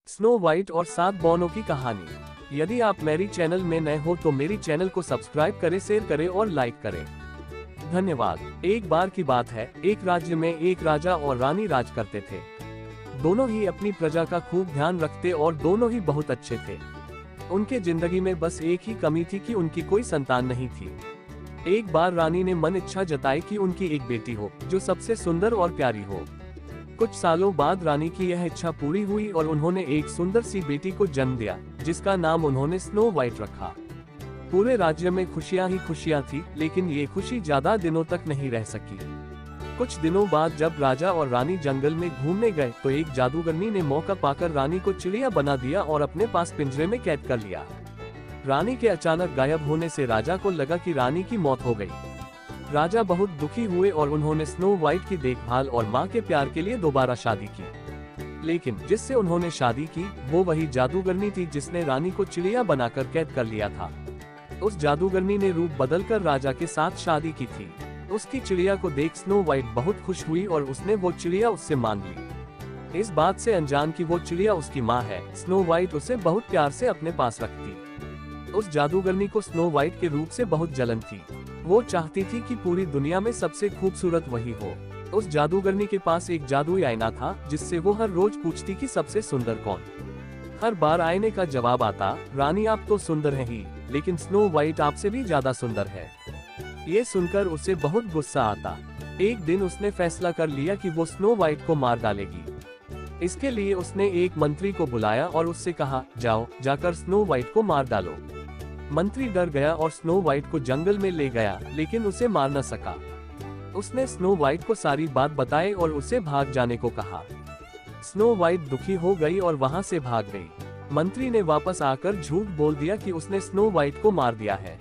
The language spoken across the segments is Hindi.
स्नो वाइट और 7 बौनों की कहानी। यदि आप मेरी चैनल में नए हो तो मेरी चैनल को सब्सक्राइब करें, शेयर करें और लाइक करें। धन्यवाद। एक बार की बात है, एक राज्य में एक राजा और रानी राज करते थे। दोनों ही अपनी प्रजा का खूब ध्यान रखते और दोनों ही बहुत अच्छे थे। उनके जिंदगी में बस एक ही कमी थी कि उनकी कोई संतान नहीं थी। एक बार रानी ने मन इच्छा जताई कि उनकी एक बेटी हो जो सबसे सुंदर और प्यारी हो। कुछ सालों बाद रानी की यह इच्छा पूरी हुई और उन्होंने एक सुंदर सी बेटी को जन्म दिया, जिसका नाम उन्होंने स्नो वाइट रखा। पूरे राज्य में खुशियां ही खुशियां थी, लेकिन ये खुशी ज्यादा दिनों तक नहीं रह सकी। कुछ दिनों बाद जब राजा और रानी जंगल में घूमने गए तो एक जादूगरनी ने मौका पाकर रानी को चिड़िया बना दिया और अपने पास पिंजरे में कैद कर लिया। रानी के अचानक गायब होने से राजा को लगा कि रानी की मौत हो गई। राजा बहुत दुखी हुए और उन्होंने स्नो वाइट की देखभाल और मां के प्यार के लिए दोबारा शादी की। लेकिन जिससे उन्होंने शादी की वो वही जादूगरनी थी जिसने रानी को चिड़िया बनाकर कैद कर लिया था। उस जादूगरनी ने रूप बदलकर राजा के साथ शादी की थी। उसकी चिड़िया को देख स्नो वाइट बहुत खुश हुई और उसने वो चिड़िया उससे मांग ली। इस बात से अनजान कि वो चिड़िया उसकी माँ है, स्नो वाइट उसे बहुत प्यार से अपने पास रखती। उस जादूगरनी को स्नो वाइट के रूप से बहुत जलन थी। वो चाहती थी कि पूरी दुनिया में सबसे खूबसूरत वही हो। उस जादूगरनी के पास एक जादुई आईना था जिससे वो हर रोज पूछती कि सबसे सुंदर कौन। हर बार आईने का जवाब आता, रानी आप तो सुंदर हैं ही, लेकिन स्नो वाइट आपसे भी ज्यादा सुंदर है। ये सुनकर उसे बहुत गुस्सा आता। एक दिन उसने फैसला कर लिया कि वो स्नो वाइट को मार डालेगी। इसके लिए उसने एक मंत्री को बुलाया और उससे कहा, जाओ जाकर स्नो वाइट को मार डालो। मंत्री डर गया और स्नो वाइट को जंगल में ले गया, लेकिन उसे मार न सका। उसने स्नो वाइट को सारी बात बताई और उसे भाग जाने को कहा। स्नो वाइट दुखी हो गई और वहां से भाग गई। मंत्री ने वापस आकर झूठ बोल दिया कि उसने स्नो वाइट को मार दिया है।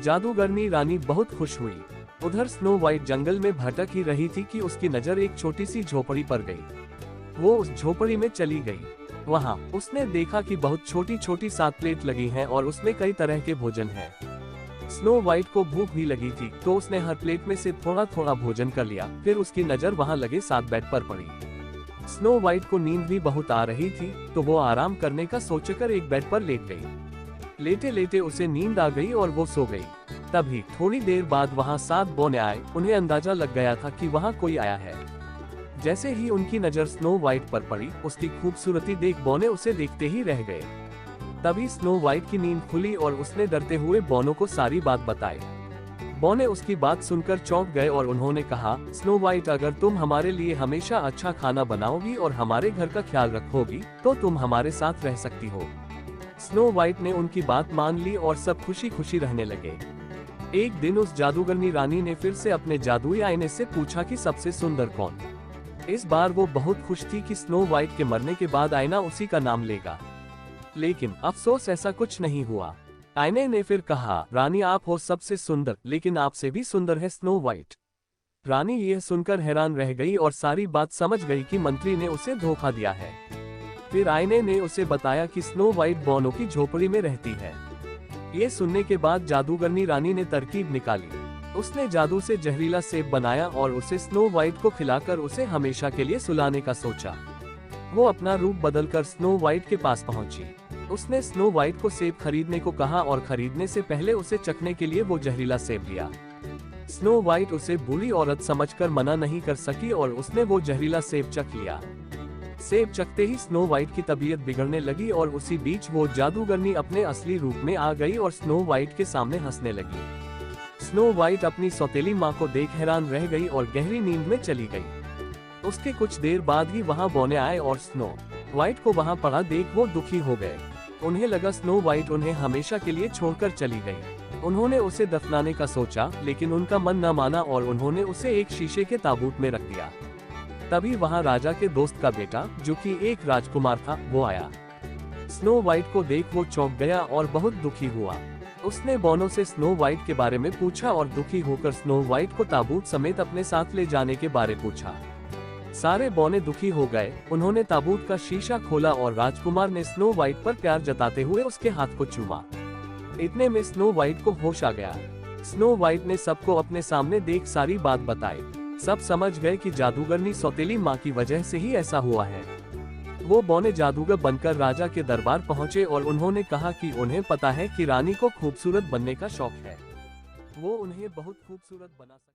जादूगरनी रानी बहुत खुश हुई। उधर स्नो वाइट जंगल में भटक ही रही थी कि उसकी नजर एक छोटी सी झोपड़ी पर गई। वो उस झोपड़ी में चली गई। वहाँ उसने देखा कि बहुत छोटी छोटी 7 प्लेट लगी हैं और उसमें कई तरह के भोजन हैं। स्नो वाइट को भूख भी लगी थी तो उसने हर प्लेट में से थोड़ा थोड़ा भोजन कर लिया। फिर उसकी नजर वहाँ लगे 7 बेड पर पड़ी। स्नो वाइट को नींद भी बहुत आ रही थी तो वो आराम करने का सोचकर एक बेड पर लेट गई। लेटे लेटे उसे नींद आ गई और वो सो गई। तभी थोड़ी देर बाद वहाँ 7 बौने आए। उन्हें अंदाजा लग गया था कि वहाँ कोई आया है। जैसे ही उनकी नजर स्नो वाइट पर पड़ी, उसकी खूबसूरती देख बौने उसे देखते ही रह गए। तभी स्नो वाइट की नींद खुली और उसने डरते हुए बौनों को सारी बात बताई। बौने उसकी बात सुनकर चौंक गए और उन्होंने कहा, स्नो वाइट अगर तुम हमारे लिए हमेशा अच्छा खाना बनाओगी और हमारे घर का ख्याल रखोगी तो तुम हमारे साथ रह सकती हो। स्नो वाइट ने उनकी बात मान ली और सब खुशी खुशी रहने लगे। एक दिन उस जादूगरनी रानी ने फिर से अपने जादुई आईने से पूछा कि सबसे सुंदर कौन। इस बार वो बहुत खुश थी कि स्नो वाइट के मरने के बाद आईना उसी का नाम लेगा। लेकिन अफसोस ऐसा कुछ नहीं हुआ। आईने ने फिर कहा, रानी आप हो सबसे सुंदर, लेकिन आपसे भी सुंदर है स्नो वाइट। रानी यह सुनकर हैरान रह गई और सारी बात समझ गई कि मंत्री ने उसे धोखा दिया है। फिर आईने ने उसे बताया कि स्नो वाइट बौनों की झोपड़ी में रहती है। ये सुनने के बाद जादूगरनी रानी ने तरकीब निकाली। उसने जादू से जहरीला सेब बनाया और उसे स्नो वाइट को खिलाकर उसे हमेशा के लिए सुलाने का सोचा। वो अपना रूप बदलकर स्नो वाइट के पास पहुंची। उसने स्नो वाइट को सेब खरीदने को कहा और खरीदने से पहले उसे चखने के लिए वो जहरीला सेब दिया। स्नो वाइट उसे बुरी औरत समझकर मना नहीं कर सकी और उसने वो जहरीला सेब चख लिया। सेब चखते ही स्नो वाइट की तबीयत बिगड़ने लगी और उसी बीच वो जादूगरनी अपने असली रूप में आ गई और स्नो वाइट के सामने हंसने लगी। स्नो वाइट अपनी सौतेली माँ को देख हैरान रह गई और गहरी नींद में चली गई। उसके कुछ देर बाद ही वहाँ बौने आए और स्नो वाइट को वहाँ पड़ा देख वो दुखी हो गए। उन्हें लगा स्नो वाइट उन्हें हमेशा के लिए छोड़कर चली गई। उन्होंने उसे दफनाने का सोचा, लेकिन उनका मन न माना और उन्होंने उसे एक शीशे के ताबूत में रख दिया। तभी वहाँ राजा के दोस्त का बेटा, जो कि एक राजकुमार था, वो आया। स्नो वाइट को देख वो चौंक गया और बहुत दुखी हुआ। उसने बौनों से स्नो वाइट के बारे में पूछा और दुखी होकर स्नो वाइट को ताबूत समेत अपने साथ ले जाने के बारे पूछा। सारे बौने दुखी हो गए। उन्होंने ताबूत का शीशा खोला और राजकुमार ने स्नो वाइट पर प्यार जताते हुए उसके हाथ को चूमा। इतने में स्नो वाइट को होश आ गया। स्नो वाइट ने सबको अपने सामने देख सारी बात बताई। सब समझ गए कि जादूगरनी सौतेली माँ की वजह से ही ऐसा हुआ है। वो बौने जादूगर बनकर राजा के दरबार पहुंचे और उन्होंने कहा कि उन्हें पता है कि रानी को खूबसूरत बनने का शौक है। वो उन्हें बहुत खूबसूरत बना सकते